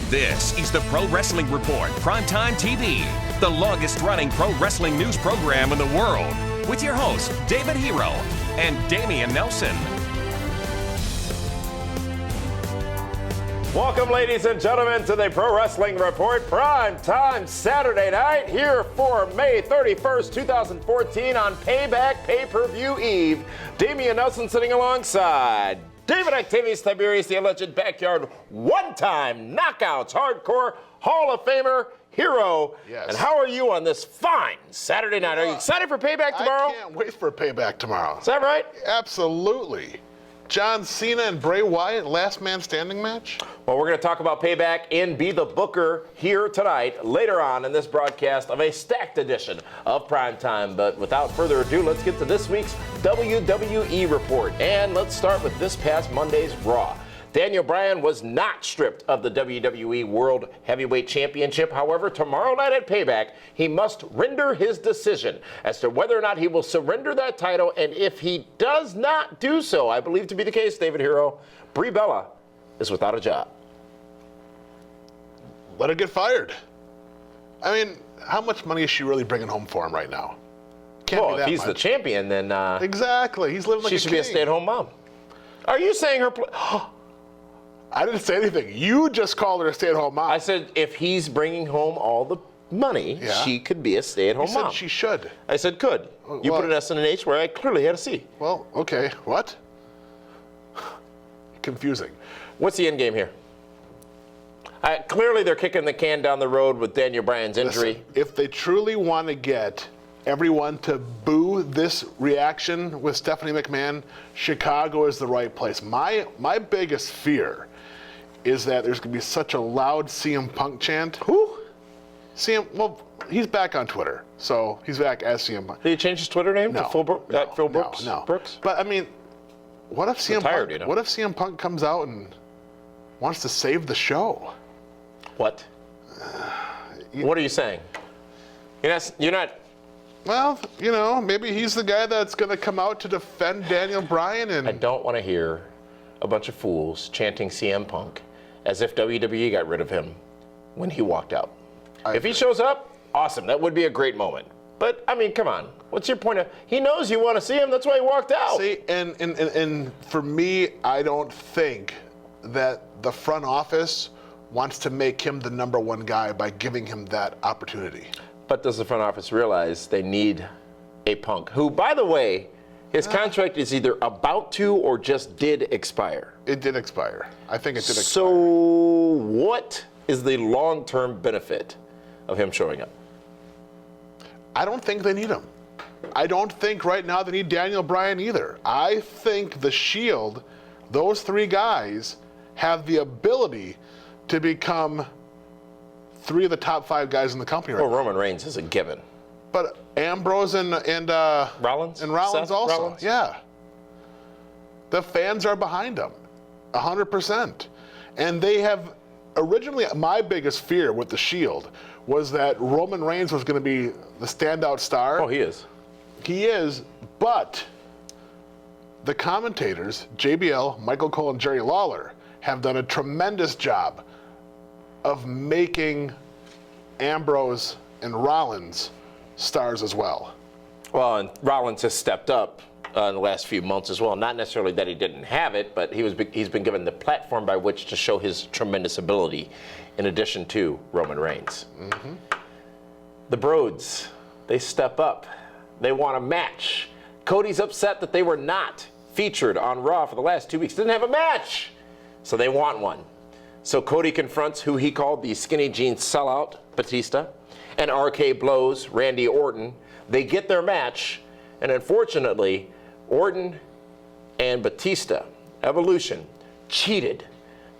This is the Pro Wrestling Report Primetime TV, the longest-running pro wrestling news program in the world, with your hosts, David Hero and Damian Nelson. Welcome, ladies and gentlemen, to the Pro Wrestling Report Primetime Saturday night, here for May 31st, 2014 on Payback Pay-Per-View Eve. Damian Nelson sitting alongside David Actavius Tiberius, the alleged backyard one-time Knockouts Hardcore Hall of Famer Hero. Yes. And how are you on this fine Saturday night? Are you excited for Payback tomorrow? I can't wait for Payback tomorrow. Is that right? Absolutely. John Cena and Bray Wyatt, last man standing match? Well, we're going to talk about Payback and Be the Booker here tonight, later on in this broadcast of a stacked edition of Primetime. But without further ado, let's get to this week's WWE Report. And let's start with this past Monday's Raw. Daniel Bryan was not stripped of the WWE World Heavyweight Championship. However, tomorrow night at Payback, he must render his decision as to whether or not he will surrender that title. And if he does not do so, I believe to be the case, David Hero, Brie Bella is without a job. Let her get fired. I mean, how much money is she really bringing home for him right now? Can't be Well, that if he's much. the champion, then Exactly. He's living like she a should king. be a stay-at-home mom. Are you saying her... I didn't say anything. You just called her a stay-at-home mom. I said if he's bringing home all the money, Yeah. she could be a stay-at-home You mom. said she should. I said could. You well- put an S and an H where I clearly had a C. Well, okay. What? Confusing. What's the end game here? Clearly they're kicking the can down the road with Daniel Bryan's injury. Listen, if they truly want to get everyone to boo this reaction with Stephanie McMahon, Chicago is the right place. My biggest fear is that there's going to be such a loud CM Punk chant. Who? Well, he's back on Twitter, so he's back as CM Punk. Did he change his Twitter name No, to Phil Brooks? No. Brooks? But I mean, what if CM tired, Punk? you know. What if CM Punk comes out and wants to save the show? What? What are you saying? You're not. Well, you know, maybe he's the guy that's going to come out to defend Daniel Bryan. And I don't want to hear a bunch of fools chanting CM Punk as if WWE got rid of him when he walked out. If he shows up, awesome. That would be a great moment. But, I mean, come on. What's your point of... He knows you want to see him. That's why he walked out. See, and for me, I don't think that the front office wants to make him the number one guy by giving him that opportunity. But does the front office realize they need a Punk, who, by the way, his contract is either about to or just did expire? It did expire. I think it did expire. So what is the long-term benefit of him showing up? I don't think they need him. I don't think right now they need Daniel Bryan either. I think the Shield, those three guys, have the ability to become three of the top five guys in the company right Well, now. Roman Reigns is a given. But Ambrose and Rollins? And Rollins Seth also. Rollins? Yeah. The fans are behind them, 100%. And they have, originally, my biggest fear with the Shield was that Roman Reigns was going to be the standout star. Oh, he is. He is, but the commentators, JBL, Michael Cole, and Jerry Lawler, have done a tremendous job of making Ambrose and Rollins stars as well. Well, and Rollins has stepped up in the last few months as well. Not necessarily that he didn't have it, but he's been given the platform by which to show his tremendous ability in addition to Roman Reigns. Mm-hmm. The Broads, they step up. They want a match. Cody's upset that they were not featured on Raw for the last 2 weeks. Didn't have a match. So they want one. So Cody confronts who he called the skinny jeans sellout, Batista, and RK Blows, Randy Orton. They get their match, and unfortunately, Orton and Batista, Evolution, cheated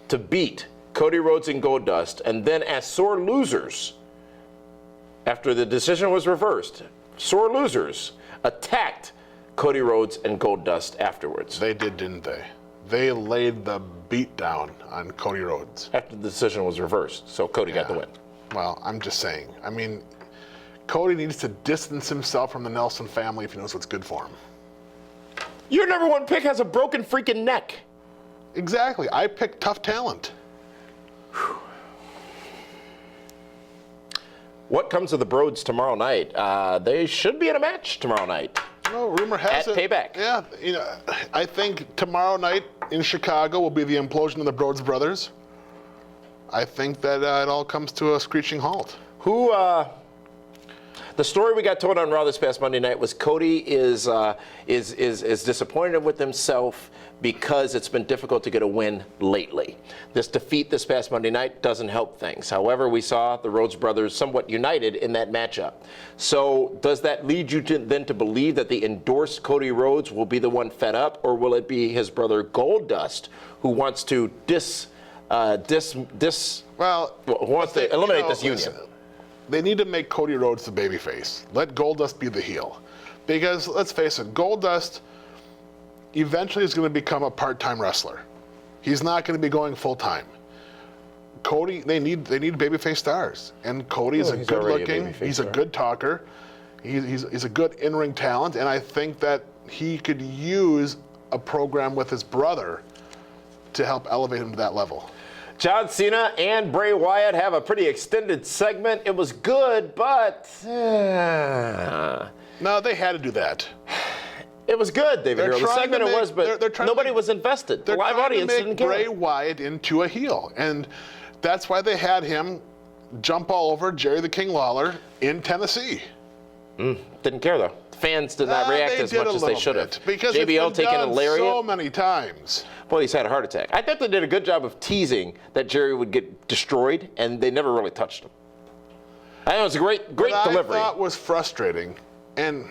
to beat Cody Rhodes and Goldust, and then as sore losers, after the decision was reversed, sore losers attacked Cody Rhodes and Goldust afterwards. They did, didn't they? They laid the beat down on Cody Rhodes. After the decision was reversed, so Cody got the win. Well, I'm just saying. I mean, Cody needs to distance himself from the Nelson family if he knows what's good for him. Your number one pick has a broken freaking neck. Exactly. I picked tough talent. what comes of the Broads tomorrow night? They should be in a match tomorrow night. Well, rumor has at it. Payback. Yeah, I think tomorrow night in Chicago will be the implosion of the Broads brothers. I think that it all comes to a screeching halt. The story we got told on Raw this past Monday night was Cody is disappointed with himself because it's been difficult to get a win lately. This defeat this past Monday night doesn't help things. However, we saw the Rhodes brothers somewhat united in that matchup. So does that lead you then to believe that the endorsed Cody Rhodes will be the one fed up, or will it be his brother Goldust who wants to eliminate this union? They need to make Cody Rhodes the babyface. Let Goldust be the heel. Because, let's face it, Goldust eventually is going to become a part-time wrestler. He's not going to be going full-time. Cody, they need babyface stars. And Cody is a good-looking, he's a good talker. He's a good in-ring talent, and I think that he could use a program with his brother to help elevate him to that level. John Cena and Bray Wyatt have a pretty extended segment. It was good, but no, they had to do that. It was good, David Hero. The segment it was, but nobody was invested. The live audience didn't care. Bray Wyatt into a heel, and that's why they had him jump all over Jerry the King Lawler in Tennessee. Didn't care though. Fans did not react as much as they should have. Because JBL it's been taking a done lariat so many times. Well, he's had a heart attack. I thought they did a good job of teasing that Jerry would get destroyed, and they never really touched him. I know it was a great delivery. What I thought was frustrating, and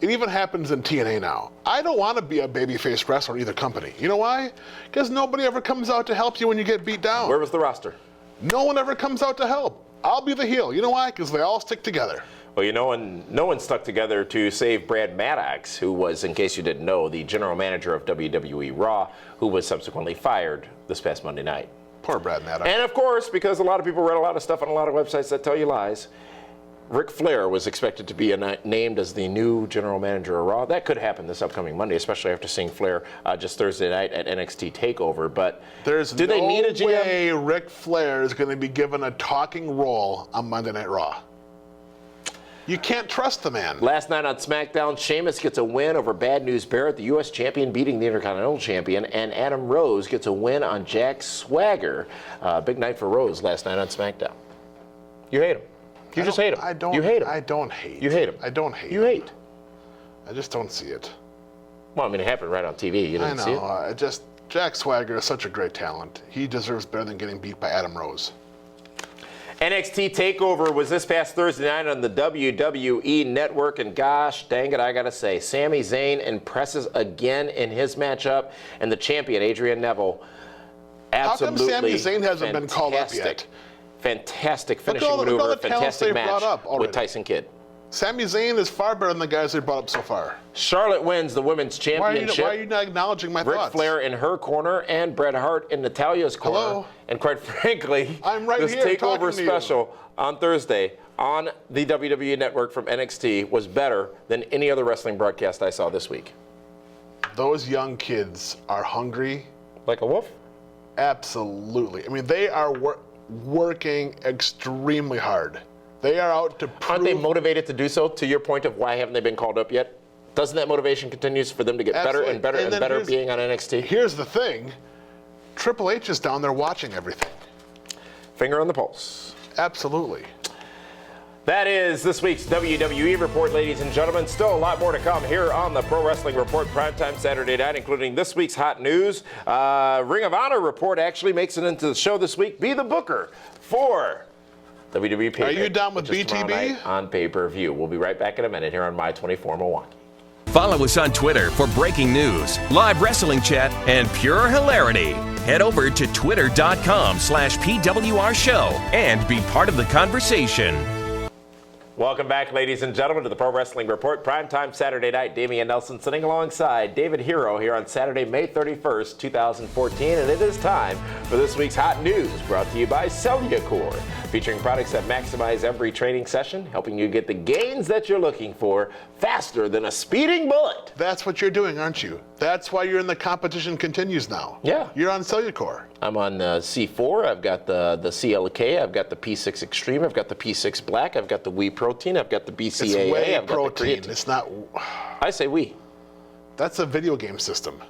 it even happens in TNA now. I don't want to be a babyface wrestler in either company. You know why? Because nobody ever comes out to help you when you get beat down. Where was the roster? No one ever comes out to help. I'll be the heel. You know why? Because they all stick together. Well, no one stuck together to save Brad Maddox, who was, in case you didn't know, the general manager of WWE Raw, who was subsequently fired this past Monday night. Poor Brad Maddox. And of course, because a lot of people read a lot of stuff on a lot of websites that tell you lies, Ric Flair was expected to be named as the new general manager of Raw. That could happen this upcoming Monday, especially after seeing Flair just Thursday night at NXT Takeover. But do they need a GM? There's no way Ric Flair is going to be given a talking role on Monday Night Raw. You can't trust the man. Last night on SmackDown, Sheamus gets a win over Bad News Barrett, the U.S. champion, beating the Intercontinental champion, and Adam Rose gets a win on Jack Swagger. Big night for Rose last night on SmackDown. You hate him. You just hate him. You hate him. I don't hate. You hate him. I don't hate. You hate. I just don't see it. Well, I mean, it happened right on TV. You didn't see it? Jack Swagger is such a great talent. He deserves better than getting beat by Adam Rose. NXT Takeover was this past Thursday night on the WWE Network, and gosh dang it, I gotta say, Sami Zayn impresses again in his matchup, and the champion, Adrian Neville, absolutely How come Sami Zayn hasn't been called up yet? Fantastic finishing maneuver, fantastic match with Tyson Kidd. Sami Zayn is far better than the guys they brought up so far. Charlotte wins the women's championship. Why are you not acknowledging my thoughts? Ric Flair in her corner and Bret Hart in Natalia's corner. Hello? And quite frankly, I'm right this here Takeover special on Thursday on the WWE Network from NXT was better than any other wrestling broadcast I saw this week. Those young kids are hungry. Like a wolf? Absolutely. I mean, they are working extremely hard. They are out to prove... Aren't they motivated to do so? To your point of why haven't they been called up yet? Doesn't that motivation continue for them to get better and better and better being on NXT? Here's the thing. Triple H is down there watching everything. Finger on the pulse. Absolutely. That is this week's WWE Report, ladies and gentlemen. Still a lot more to come here on the Pro Wrestling Report primetime Saturday night, including this week's hot news. Ring of Honor report actually makes it into the show this week. Be the booker for WWE Payback. Are you down with BTB? On pay-per-view. We'll be right back in a minute here on My 24 Milwaukee. Follow us on Twitter for breaking news, live wrestling chat, and pure hilarity. Head over to twitter.com/PWR show and be part of the conversation. Welcome back, ladies and gentlemen, to the Pro Wrestling Report. Primetime Saturday night. Damian Nelson sitting alongside David Hero here on Saturday, May 31st, 2014. And it is time for this week's hot news, brought to you by Cellucor, featuring products that maximize every training session, helping you get the gains that you're looking for faster than a speeding bullet. That's what you're doing, aren't you? That's why you're in the competition continues now. Yeah. You're on Cellucor. I'm on C4. I've got the CLK. I've got the P6 Extreme. I've got the P6 Black. I've got the Whey Protein. I've got the BCAA. It's whey I've protein. got the creatine. It's not. I say Whey. That's a video game system.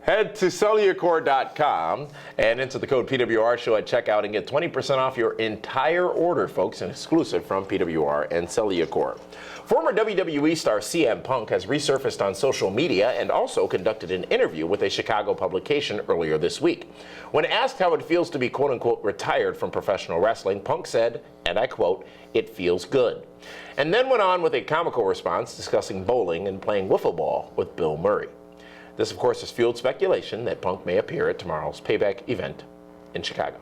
Head to Cellucor.com and enter the code PWR show at checkout and get 20% off your entire order, folks, and exclusive from PWR and Cellucor. Former WWE star CM Punk has resurfaced on social media and also conducted an interview with a Chicago publication earlier this week. When asked how it feels to be quote-unquote retired from professional wrestling, Punk said, and I quote, "It feels good." And then went on with a comical response discussing bowling and playing wiffle ball with Bill Murray. This, of course, has fueled speculation that Punk may appear at tomorrow's Payback event in Chicago.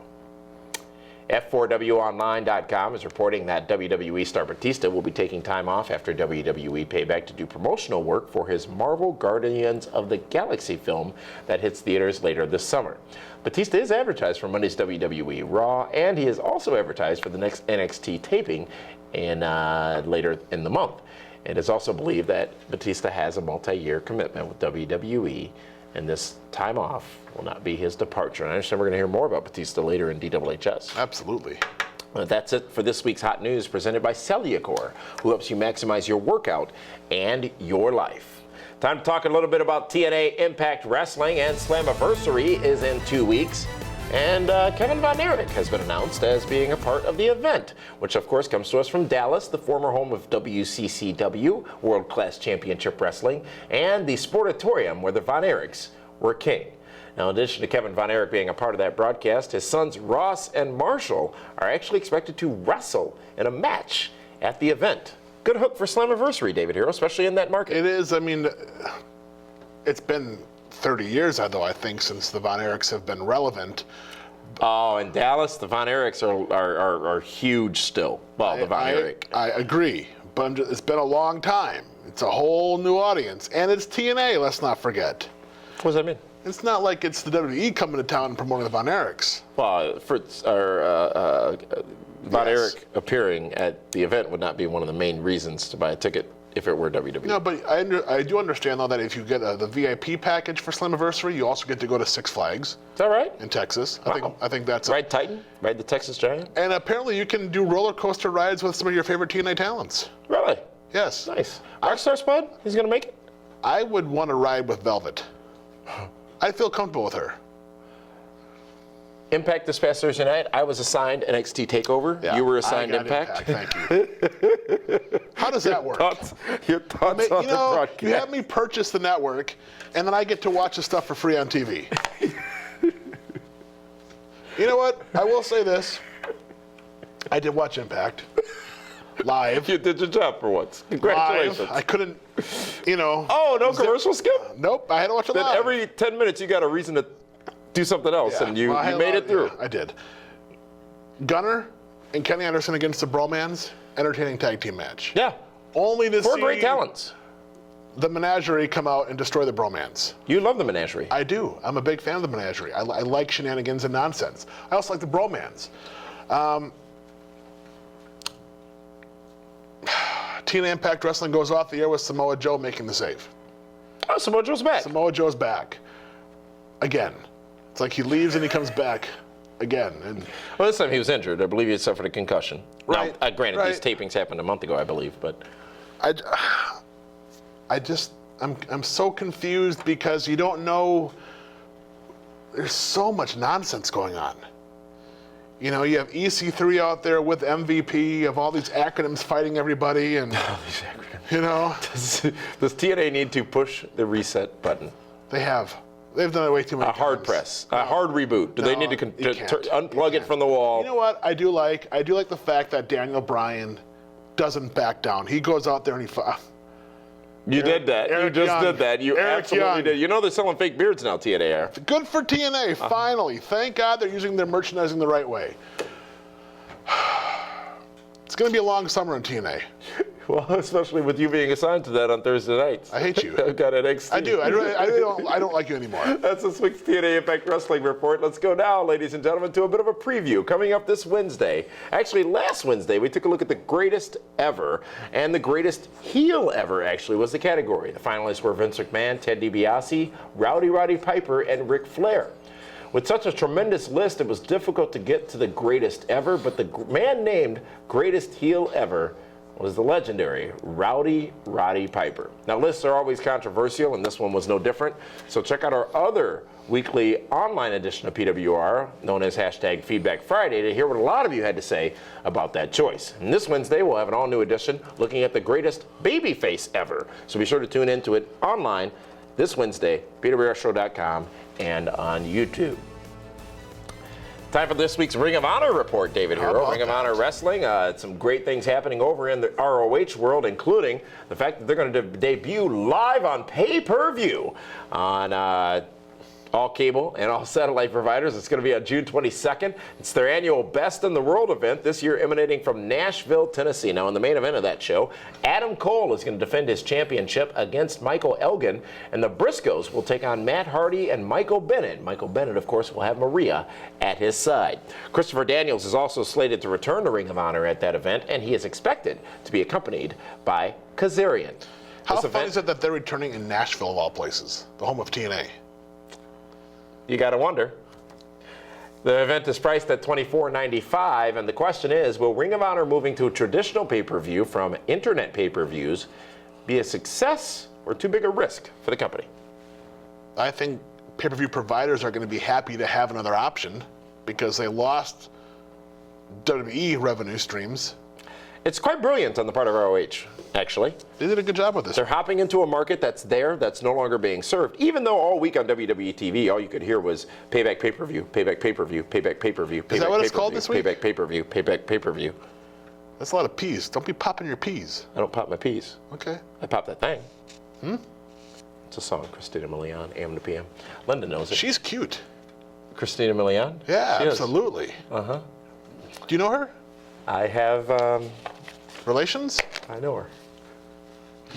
F4WOnline.com is reporting that WWE star Batista will be taking time off after WWE Payback to do promotional work for his Marvel Guardians of the Galaxy film that hits theaters later this summer. Batista is advertised for Monday's WWE Raw, and he is also advertised for the next NXT taping later in the month. It is also believed that Batista has a multi-year commitment with WWE, and this time off will not be his departure. And I understand we're going to hear more about Batista later in DWHS. Absolutely. That's it for this week's Hot News presented by Cellucor, who helps you maximize your workout and your life. Time to talk a little bit about TNA Impact Wrestling, and Slammiversary is in 2 weeks. And Kevin Von Erich has been announced as being a part of the event, which of course comes to us from Dallas, the former home of WCCW, World Class Championship Wrestling, and the Sportatorium where the Von Erichs were king. Now, in addition to Kevin Von Erich being a part of that broadcast, his sons Ross and Marshall are actually expected to wrestle in a match at the event. Good hook for Slammiversary, David Hero, especially in that market. It is. I mean, it's been 30 years, though, I think, since the Von Erichs have been relevant. Oh, in Dallas, the Von Erichs are huge still. Well, the Von Erich. I agree, but it's been a long time. It's a whole new audience, and it's TNA, let's not forget. What does that mean? It's not like it's the WWE coming to town and promoting the Von Erichs. Well, Von Erich appearing at the event would not be one of the main reasons to buy a ticket if it were WWE. No, but I do understand, though, that if you get the VIP package for Slammiversary, you also get to go to Six Flags. Is that right? In Texas. Wow. I think that's Ride Titan? Ride the Texas Giant? And apparently you can do roller coaster rides with some of your favorite TNA talents. Really? Yes. Nice. Rockstar Spud? He's going to make it? I would want to ride with Velvet. I'd feel comfortable with her. Impact this past Thursday night, I was assigned NXT TakeOver. Yeah, you were assigned Impact. Thank you. How does that work? Your thoughts on the broadcast. You have me purchase the network, and then I get to watch the stuff for free on TV. You know what? I will say this. I did watch Impact live. You did your job for once. Congratulations. Live. I couldn't, Oh, no commercial skip? Nope, I had to watch it then live. Every 10 minutes you got a reason to do something else, and you made it through. Yeah, I did. Gunner and Kenny Anderson against the Bromans, entertaining tag team match. Yeah. Only to Four see great talents. the Menagerie come out and destroy the Bromans. You love the Menagerie. I do. I'm a big fan of the Menagerie. I like shenanigans and nonsense. I also like the Bromans. TNA Impact Wrestling goes off the air with Samoa Joe making the save. Oh, Samoa Joe's back. Samoa Joe's back. Again. It's like he leaves and he comes back again. And well, this time he was injured. I believe he suffered a concussion. Right. Now, granted, these tapings happened a month ago, I believe, but I'm so confused because you don't know. There's so much nonsense going on. You have EC3 out there with MVP of all these acronyms fighting everybody, and all these acronyms. Does TNA need to push the reset button? They have. They've done it way too many times. A hard press, a hard reboot. Do they need to unplug it from the wall? You know what? I do like the fact that Daniel Bryan doesn't back down. He goes out there and he. You did that. You just did that. You absolutely did. They're selling fake beards now, TNA are. Good for TNA, finally. Thank God they're using their merchandising the right way. It's going to be a long summer in TNA. Well, especially with you being assigned to that on Thursday nights. I hate you. I've got NXT. I do. I really don't like you anymore. That's this week's TNA Impact Wrestling Report. Let's go now, ladies and gentlemen, to a bit of a preview. Coming up this Wednesday, actually last Wednesday, we took a look at the greatest ever, and the greatest heel ever, actually, was the category. The finalists were Vince McMahon, Ted DiBiase, Roddy Piper, and Ric Flair. With such a tremendous list, it was difficult to get to the greatest ever, but the man named greatest heel ever was the legendary Roddy Piper. Now, lists are always controversial, and this one was no different. So check out our other weekly online edition of PWR, known as #Feedback Friday, to hear what a lot of you had to say about that choice. And this Wednesday, we'll have an all-new edition looking at the greatest babyface ever. So be sure to tune into it online this Wednesday, PWRshow.com, and on YouTube. Time for this week's Ring of Honor report, David Hero. Ring of Honor Wrestling. Some great things happening over in the ROH world, including the fact that they're going to debut live on pay-per-view on all cable and all satellite providers. It's going to be on June 22nd. It's their annual Best in the World event, this year emanating from Nashville, Tennessee. Now, in the main event of that show, Adam Cole is going to defend his championship against Michael Elgin, and the Briscoes will take on Matt Hardy and Michael Bennett. Michael Bennett, of course, will have Maria at his side. Christopher Daniels is also slated to return to Ring of Honor at that event, and he is expected to be accompanied by Kazarian. How fun is it that they're returning in Nashville, of all places, the home of TNA? You got to wonder. The event is priced at $24.95, and the question is, will Ring of Honor moving to a traditional pay-per-view from internet pay-per-views be a success or too big a risk for the company? I think pay-per-view providers are going to be happy to have another option because they lost WWE revenue streams. It's quite brilliant on the part of ROH, actually. They did a good job with this. They're hopping into a market that's there, that's no longer being served, even though all week on WWE TV, all you could hear was Payback Pay-Per-View, Payback Pay-Per-View, Payback Pay-Per-View, Payback Is that what it's called this week? Payback Pay-Per-View, Payback Pay-Per-View. That's a lot of peas. Don't be popping your peas. I don't pop my peas. Okay. I pop that thing. It's a song, Christina Milian, AM to PM. Linda knows it. She's cute. Christina Milian? Yeah, She is. absolutely. Uh-huh. Do you know her? I have, Relations? I know her.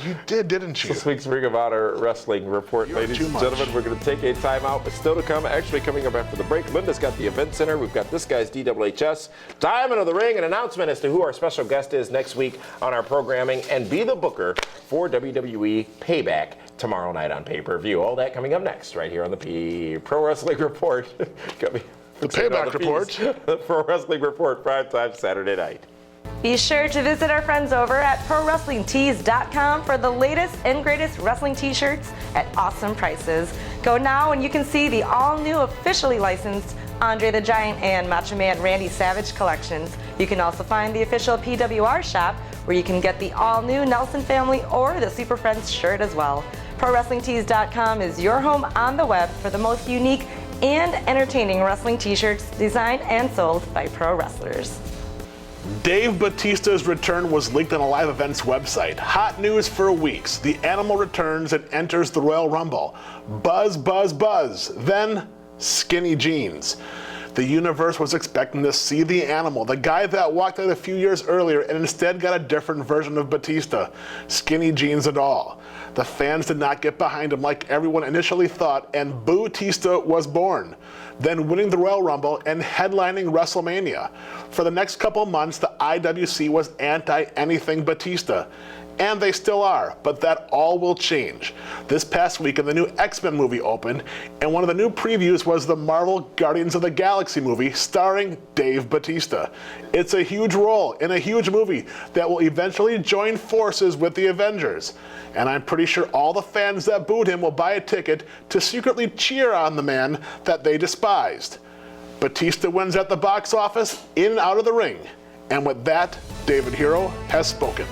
You did, didn't you? This week's Ring of Honor Wrestling Report, You're ladies too and much. gentlemen. We're going to take a timeout, but still to come. Actually coming up after the break, Linda's got the Event Center. We've got This Guy's DWHS. Diamond of the Ring, an announcement as to who our special guest is next week on our programming, and be the booker for WWE Payback tomorrow night on pay-per-view. All that coming up next, right here on the Pro Wrestling Report. Got me The Payback Report. The Pro Wrestling Report, primetime Saturday night. Be sure to visit our friends over at ProWrestlingTees.com for the latest and greatest wrestling t-shirts at awesome prices. Go now and you can see the all-new officially licensed Andre the Giant and Macho Man Randy Savage collections. You can also find the official PWR shop where you can get the all-new Nelson Family or the Super Friends shirt as well. ProWrestlingTees.com is your home on the web for the most unique and entertaining wrestling t-shirts designed and sold by pro wrestlers. Dave Batista's return was leaked on a live events website. Hot news for weeks. The Animal returns and enters the Royal Rumble. Buzz, buzz, buzz. Then skinny jeans. The universe was expecting to see the Animal, the guy that walked out a few years earlier, and instead got a different version of Batista. Skinny jeans and all. The fans did not get behind him like everyone initially thought, and Boo-Tista was born, then winning the Royal Rumble and headlining WrestleMania. For the next couple months, the IWC was anti-anything Batista. And they still are, but that all will change. This past weekend, the new X-Men movie opened, and one of the new previews was the Marvel Guardians of the Galaxy movie starring Dave Batista. It's a huge role in a huge movie that will eventually join forces with the Avengers. And I'm pretty sure all the fans that booed him will buy a ticket to secretly cheer on the man that they despised. Batista wins at the box office, in and out of the ring. And with that, David Hero has spoken.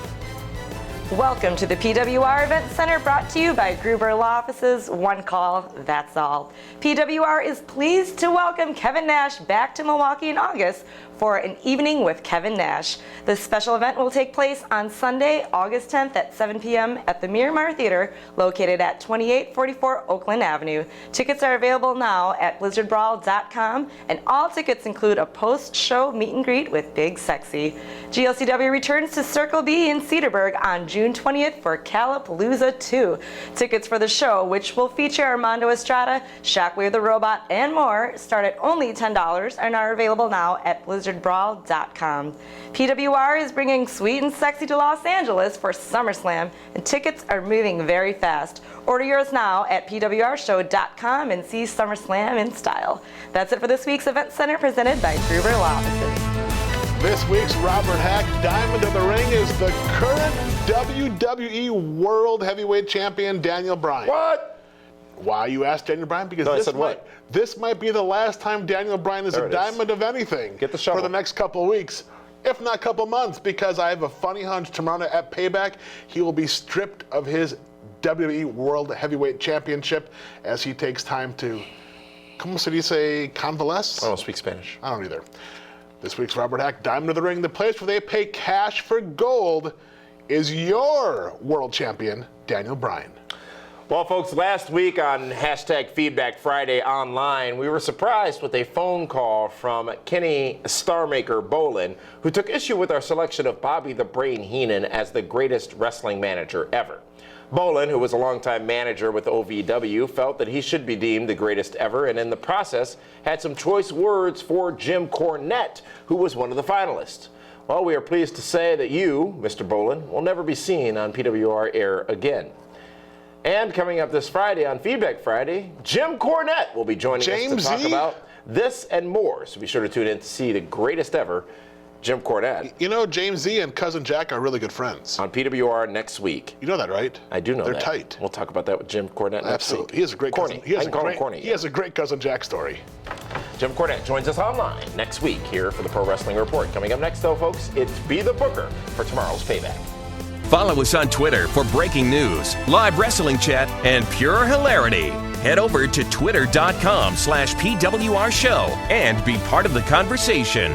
Welcome to the PWR Event Center, brought to you by Gruber Law Offices. One call, that's all. PWR is pleased to welcome Kevin Nash back to Milwaukee in August for an evening with Kevin Nash. This special event will take place on Sunday, August 10th at 7 p.m. at the Miramar Theater, located at 2844 Oakland Avenue. Tickets are available now at blizzardbrawl.com, and all tickets include a post-show meet and greet with Big Sexy. GLCW returns to Circle B in Cedarburg on June 20th for Calapalooza 2. Tickets for the show, which will feature Armando Estrada, Shockwave the Robot, and more, start at only $10 and are available now at blizzardbrawl.com. PWR is bringing Sweet and Sexy to Los Angeles for SummerSlam, and tickets are moving very fast. Order yours now at pwrshow.com and see SummerSlam in style. That's it for this week's Event Center, presented by Gruber Law Offices. This week's Robert Hack Diamond of the Ring is the current WWE World Heavyweight Champion, Daniel Bryan. What? Why you asked Daniel Bryan? Because No, I said what? This might be the last time Daniel Bryan is There a it is. diamond of anything Get the shovel. for the next couple of weeks, if not couple months, because I have a funny hunch tomorrow night at Payback, he will be stripped of his WWE World Heavyweight Championship as he takes time to, como se dice, convalesce? I don't speak Spanish. I don't either. This week's Robert Hack Diamond of the Ring, the place where they pay cash for gold, is your world champion, Daniel Bryan. Well, folks, last week on #Feedback Friday online, we were surprised with a phone call from Kenny Starmaker Bolin, who took issue with our selection of Bobby the Brain Heenan as the greatest wrestling manager ever. Bolin, who was a longtime manager with OVW, felt that he should be deemed the greatest ever, and in the process had some choice words for Jim Cornette, who was one of the finalists. Well, we are pleased to say that you, Mr. Bolin, will never be seen on PWR air again. And coming up this Friday on Feedback Friday, Jim Cornette will be joining us to talk about this and more. So be sure to tune in to see the greatest ever, Jim Cornette. You know, James Z and Cousin Jack are really good friends. On PWR next week. You know that, right? I do know They're that. tight. We'll talk about that with Jim Cornette next Absolutely. week. He has a great Corny. cousin. He has I can call him Corny. He has a great Cousin Jack story. Jim Cornette joins us online next week here for the Pro Wrestling Report. Coming up next, though, folks, it's Be the Booker for tomorrow's Payback. Follow us on Twitter for breaking news, live wrestling chat, and pure hilarity. Head over to twitter.com/PWR show and be part of the conversation.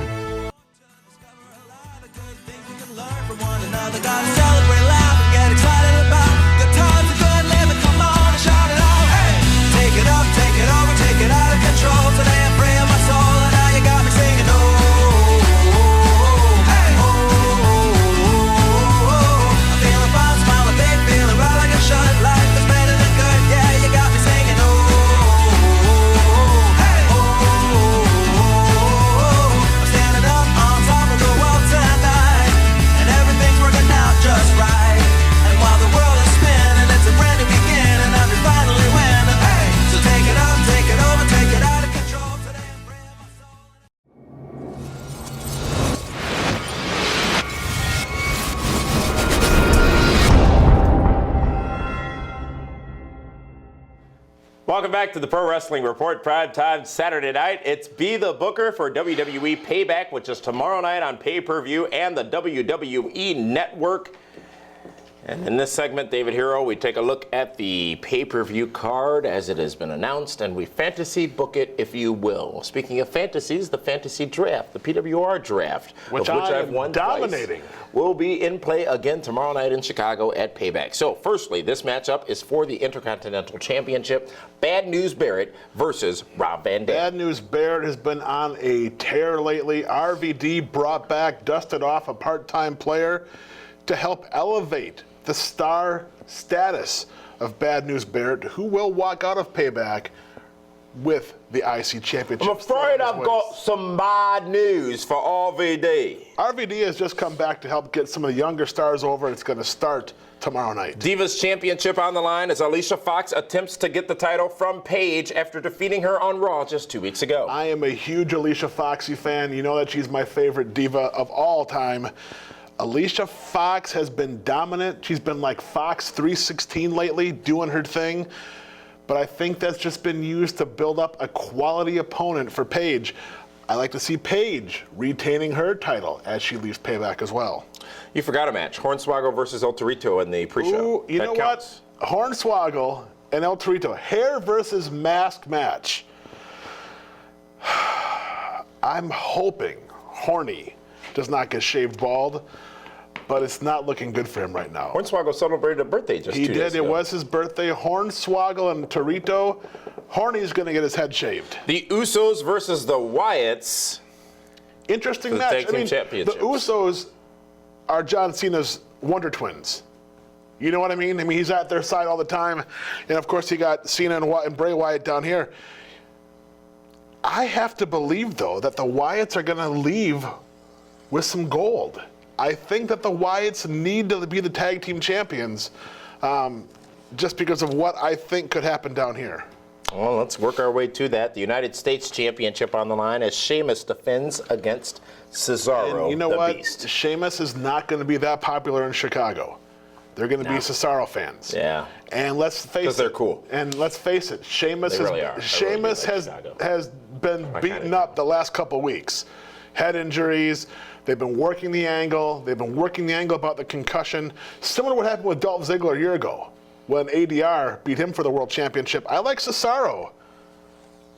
Welcome back to the Pro Wrestling Report, PrimeTime Saturday night. It's Be the Booker for WWE Payback, which is tomorrow night on pay-per-view and the WWE Network. And in this segment, David Hero, we take a look at the pay-per-view card as it has been announced, and we fantasy book it, if you will. Speaking of fantasies, the fantasy draft, the PWR draft, Which of which I I've am won dominating. twice, will be in play again tomorrow night in Chicago at Payback. So, firstly, this matchup is for the Intercontinental Championship. Bad News Barrett versus Rob Van Dam. Bad News Barrett has been on a tear lately. RVD brought back, dusted off a part-time player to help elevate the star status of Bad News Barrett, who will walk out of Payback with the IC Championship. I'm afraid I've got some bad news for RVD. RVD has just come back to help get some of the younger stars over. It's going to start tomorrow night. Divas Championship on the line as Alicia Fox attempts to get the title from Paige after defeating her on Raw just 2 weeks ago. I am a huge Alicia Foxy fan. You know that she's my favorite diva of all time. Alicia Fox has been dominant. She's been like Fox 316 lately, doing her thing. But I think that's just been used to build up a quality opponent for Paige. I like to see Paige retaining her title as she leaves Payback as well. You forgot a match. Hornswoggle versus El Torito in the pre-show. Ooh, you know what? Hornswoggle and El Torito, hair versus mask match. I'm hoping Horny does not get shaved bald, but it's not looking good for him right now. Hornswoggle celebrated a birthday just 2 days ago. He did. It was his birthday. Hornswoggle and Torito. Horny's going to get his head shaved. The Usos versus the Wyatts. Interesting match. The Usos are John Cena's Wonder Twins. You know what I mean? I mean, he's at their side all the time. And, of course, he got Cena and Bray Wyatt down here. I have to believe, though, that the Wyatts are going to leave with some gold. I think that the Wyatts need to be the tag team champions just because of what I think could happen down here. Well, let's work our way to that. The United States Championship on the line as Sheamus defends against Cesaro, and you know the what? Beast. Sheamus is not going to be that popular in Chicago. They're going to be Cesaro fans. Yeah. And let's face it. Because they're cool. And let's face it, Sheamus has been beaten up the last couple weeks. Head injuries. They've been working the angle. They've been working the angle about the concussion. Similar to what happened with Dolph Ziggler a year ago when ADR beat him for the World Championship. I like Cesaro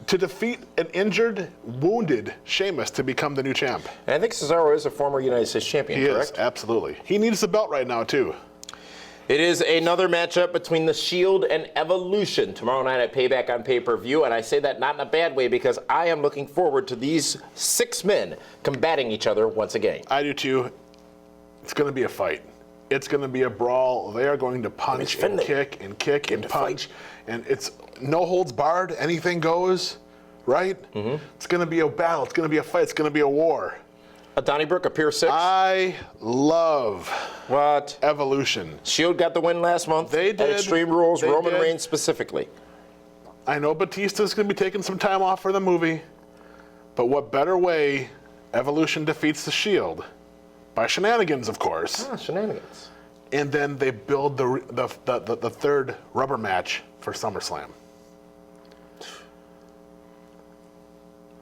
to defeat an injured, wounded Sheamus to become the new champ. And I think Cesaro is a former United States champion, correct? He is, absolutely. He needs the belt right now, too. It is another matchup between The Shield and Evolution tomorrow night at Payback on pay-per-view, and I say that not in a bad way because I am looking forward to these 6 men combating each other once again. I do too. It's going to be a fight. It's going to be a brawl. They are going to punch and kick and kick and punch, and it's no holds barred. Anything goes, right? Mm-hmm. It's going to be a battle. It's going to be a fight. It's going to be a war. Donnybrook, a Pier 6. I love Evolution. Shield got the win last month. They did. At Extreme Rules, Roman Reigns specifically. I know Batista's going to be taking some time off for the movie, but what better way Evolution defeats the Shield? By shenanigans, of course. Shenanigans. And then they build the third rubber match for SummerSlam.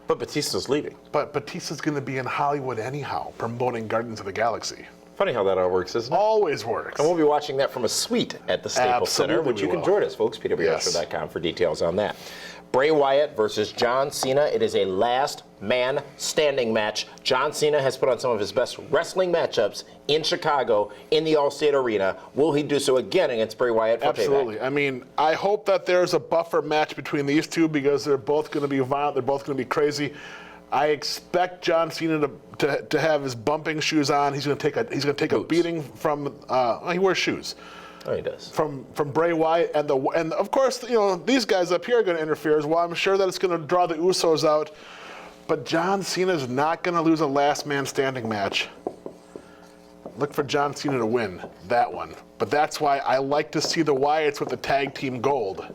But Batista's leaving. But Batista's going to be in Hollywood anyhow, promoting Guardians of the Galaxy. Funny how that all works, isn't it? Always works. And we'll be watching that from a suite at the Staples Center, which you can join us, folks. PWR.com for details on that. Bray Wyatt versus John Cena. It is a last man standing match. John Cena has put on some of his best wrestling matchups in Chicago in the Allstate Arena. Will he do so again against Bray Wyatt for Absolutely. Payback? I mean, I hope that there's a buffer match between these two because they're both going to be violent. They're both going to be crazy. I expect John Cena to have his bumping shoes on. He's going to take a beating from. He wears shoes. Oh, he does. From Bray Wyatt and of course, you know, these guys up here are going to interfere as well. I'm sure that it's going to draw the Usos out, but John Cena's not going to lose a last man standing match. Look for John Cena to win that one, but that's why I like to see the Wyatts with the tag team gold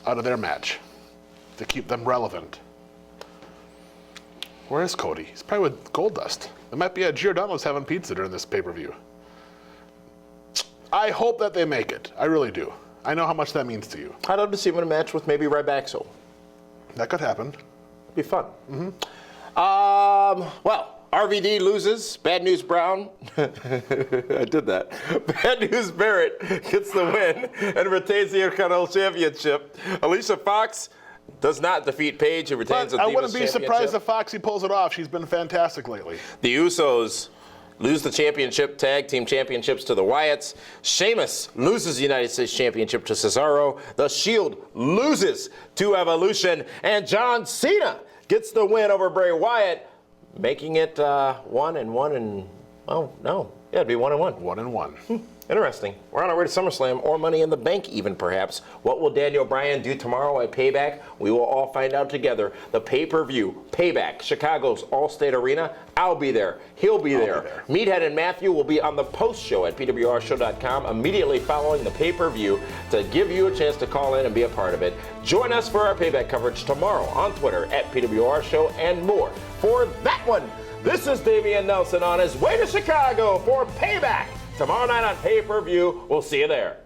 out of their match to keep them relevant. Where is Cody? He's probably with Goldust. There might be a Giordano's having pizza during this pay-per-view. I hope that they make it. I really do. I know how much that means to you. I'd love to see him in a match with maybe Ryback. That could happen. Be fun. Mm-hmm. Well, RVD loses. Bad News Brown. I did that. Bad News Barrett gets the win and retains the Intercontinental Championship. Alicia Fox does not defeat Paige, who retains the Divas Championship. I wouldn't be surprised if Foxy pulls it off. She's been fantastic lately. The Usos lose the championship, tag team championships to the Wyatts. Sheamus loses the United States Championship to Cesaro. The Shield loses to Evolution. And John Cena gets the win over Bray Wyatt, making it 1-1 and, oh, no. Yeah, it'd be 1-1. 1-1. Interesting. We're on our way to SummerSlam, or Money in the Bank even, perhaps. What will Daniel Bryan do tomorrow at Payback? We will all find out together. The pay-per-view, Payback, Chicago's Allstate Arena. I'll be there. He'll be there. Meathead and Matthew will be on the post show at PWRshow.com immediately following the pay-per-view to give you a chance to call in and be a part of it. Join us for our Payback coverage tomorrow on Twitter at PWR Show and more. For that one, this is Damian Nelson on his way to Chicago for Payback. Tomorrow night on pay-per-view. We'll see you there.